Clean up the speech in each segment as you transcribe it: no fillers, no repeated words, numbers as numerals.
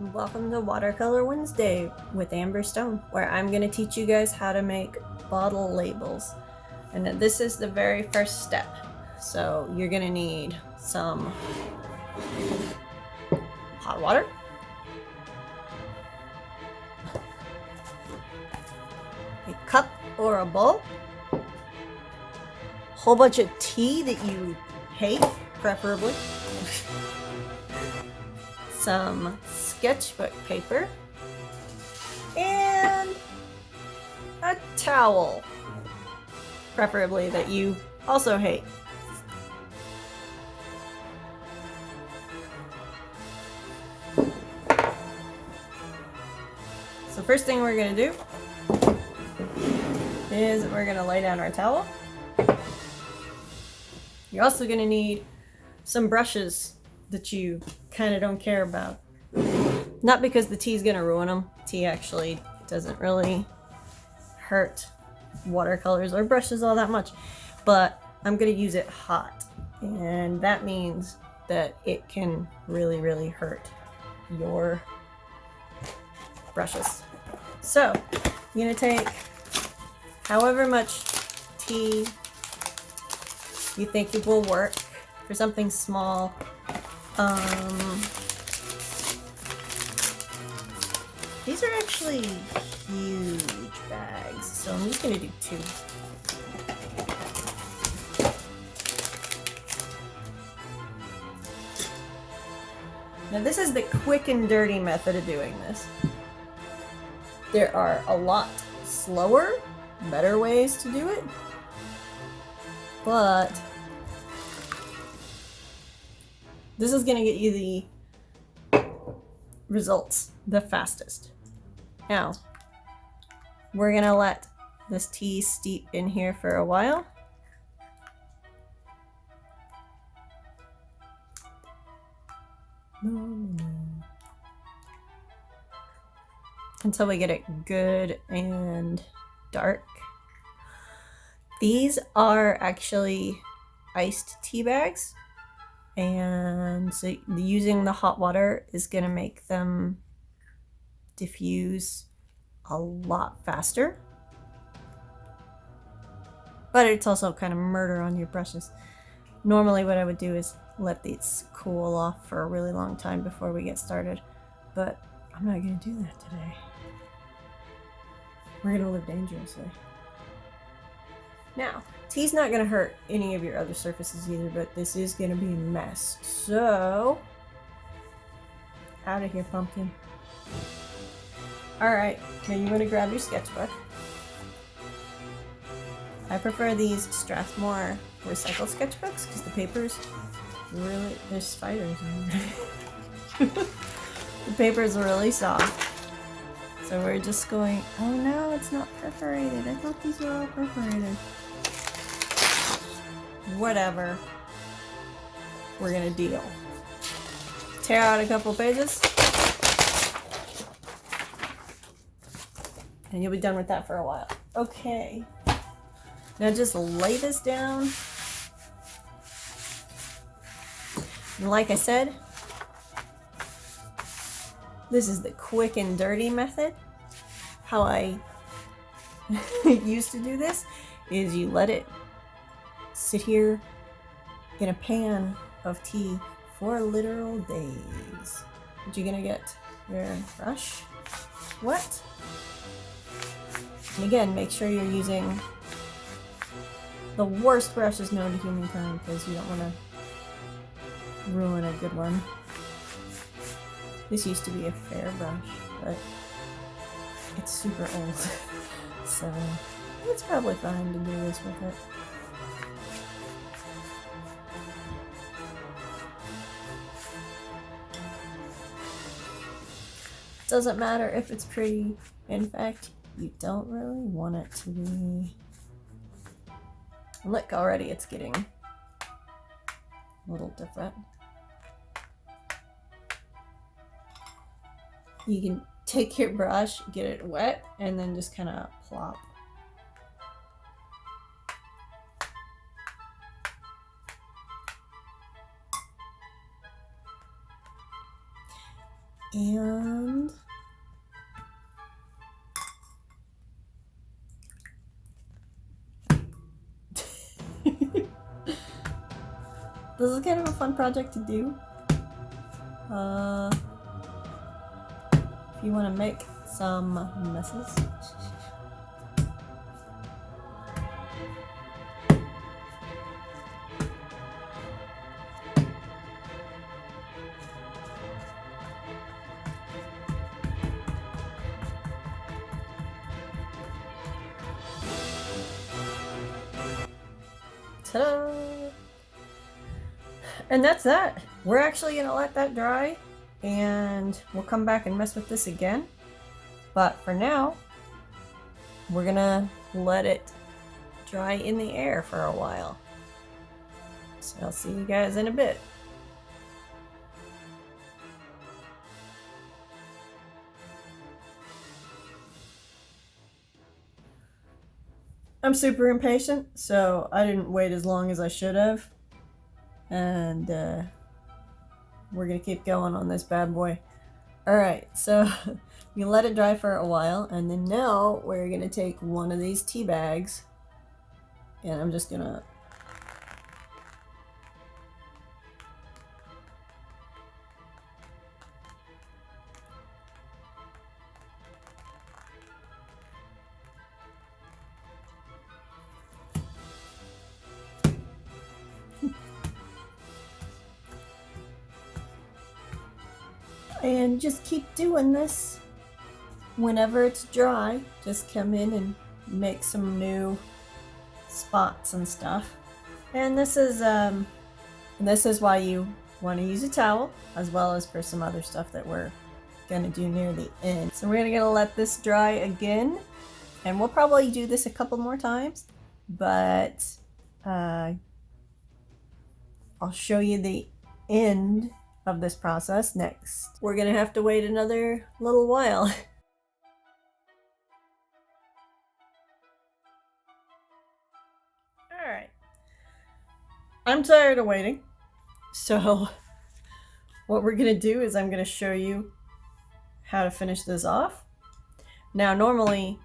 Welcome to Watercolor Wednesday with Amber Stone, where I'm going to teach you guys how to make bottle labels. And this is the very first step. So you're going to need some hot water, a cup or a bowl, a whole bunch of tea that you hate, preferably, some sketchbook paper, and a towel, preferably that you also hate. So first thing we're going to do is we're going to lay down our towel. You're also going to need some brushes that you kind of don't care about. Not because the tea's going to ruin them. Tea actually doesn't really hurt watercolors or brushes all that much. But I'm going to use it hot. And that means that it can really, really hurt your brushes. So you're going to take however much tea you think it will work for something small. These are actually huge bags, so I'm just going to do 2. Now this is the quick and dirty method of doing this. There are a lot slower, better ways to do it, but this is going to get you the results the fastest. Now, we're going to let this tea steep in here for a while. Until we get it good and dark. These are actually iced tea bags, and so using the hot water is going to make them diffuse a lot faster, but it's also kind of murder on your brushes. Normally what I would do is let these cool off for a really long time before we get started, but I'm not going to do that today. We're going to live dangerously. Now, tea's not going to hurt any of your other surfaces either, but this is going to be a mess. So, out of here, pumpkin. Alright, now you want to grab your sketchbook. I prefer these Strathmore recycled sketchbooks because the paper's really, there's spiders in there. The paper's really soft. So we're just going, oh no, it's not perforated. I thought these were all perforated. Whatever. We're gonna deal. Tear out a couple pages. And you'll be done with that for a while. Okay. Now just lay this down. And like I said, this is the quick and dirty method. How I used to do this is you let it sit here in a pan of tea for literal days. But you're gonna get your brush wet. And again, make sure you're using the worst brushes known to humankind because you don't want to ruin a good one. This used to be a fair brush, but it's super old, so it's probably fine to do this with it. Doesn't matter if it's pretty. In fact, you don't really want it to be. Look, already it's getting a little different. You can take your brush, get it wet, and then just kind of plop. And this is kind of a fun project to do. If you want to make some messes. Ta-da! And that's that. We're actually gonna let that dry and we'll come back and mess with this again. But for now, we're gonna let it dry in the air for a while. So I'll see you guys in a bit. I'm super impatient, so I didn't wait as long as I should have. And we're gonna keep going on this bad boy. Alright, so you let it dry for a while, and then now we're gonna take one of these tea bags, and I'm just gonna and just keep doing this. Whenever it's dry, just come in and make some new spots and stuff. And this is why you want to use a towel, as well as for some other stuff that we're gonna do near the end. So we're gonna let this dry again, and we'll probably do this a couple more times, but I'll show you the end of this process next. We're gonna have to wait another little while. Alright. I'm tired of waiting. So what we're gonna do is I'm gonna show you how to finish this off. Now normally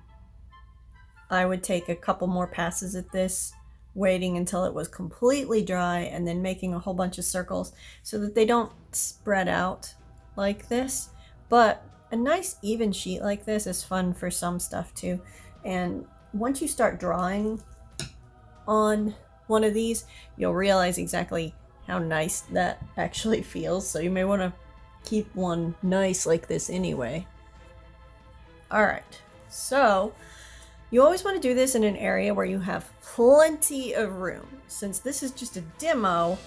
I would take a couple more passes at this, waiting until it was completely dry and then making a whole bunch of circles so that they don't spread out like this. But a nice even sheet like this is fun for some stuff too. And once you start drawing on one of these, you'll realize exactly how nice that actually feels. So you may want to keep one nice like this anyway. All right, so you always want to do this in an area where you have plenty of room. Since this is just a demo,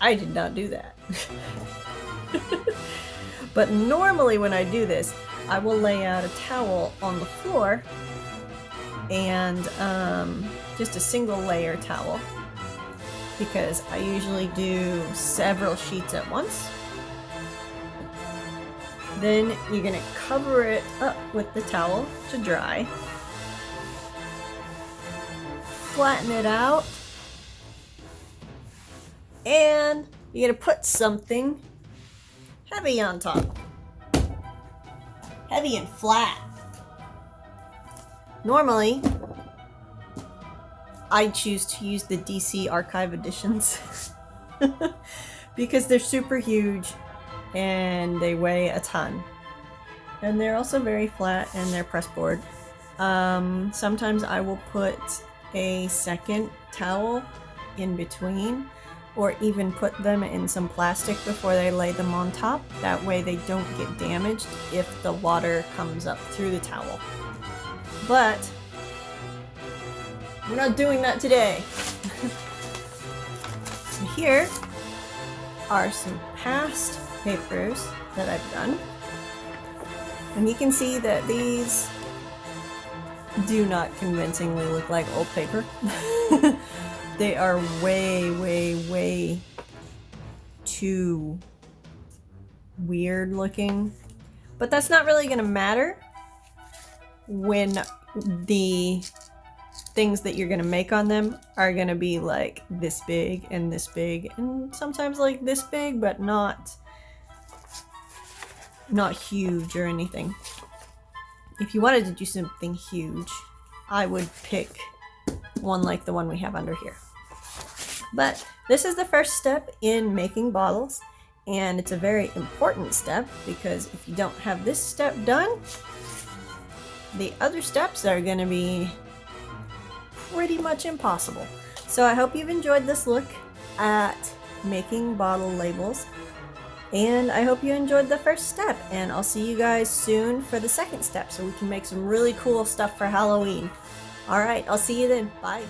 I did not do that. But normally when I do this, I will lay out a towel on the floor and just a single layer towel, because I usually do several sheets at once. Then you're gonna cover it up with the towel to dry. Flatten it out, and you're gonna put something heavy on top. Heavy and flat. Normally, I choose to use the DC Archive editions because they're super huge and they weigh a ton. And they're also very flat and they're pressboard. Sometimes I will put a second towel in between, or even put them in some plastic before they lay them on top. That way they don't get damaged if the water comes up through the towel. But we're not doing that today. So here are some past papers that I've done. And you can see that these do not convincingly look like old paper. They are way, way, way too weird looking. But that's not really gonna matter when the things that you're gonna make on them are gonna be like this big and sometimes like this big, but not not huge or anything. If you wanted to do something huge, I would pick one like the one we have under here. But this is the first step in making bottles, and it's a very important step because if you don't have this step done, the other steps are going to be pretty much impossible. So I hope you've enjoyed this look at making bottle labels, and I hope you enjoyed the first step, and I'll see you guys soon for the second step so we can make some really cool stuff for Halloween. Alright, I'll see you then. Bye.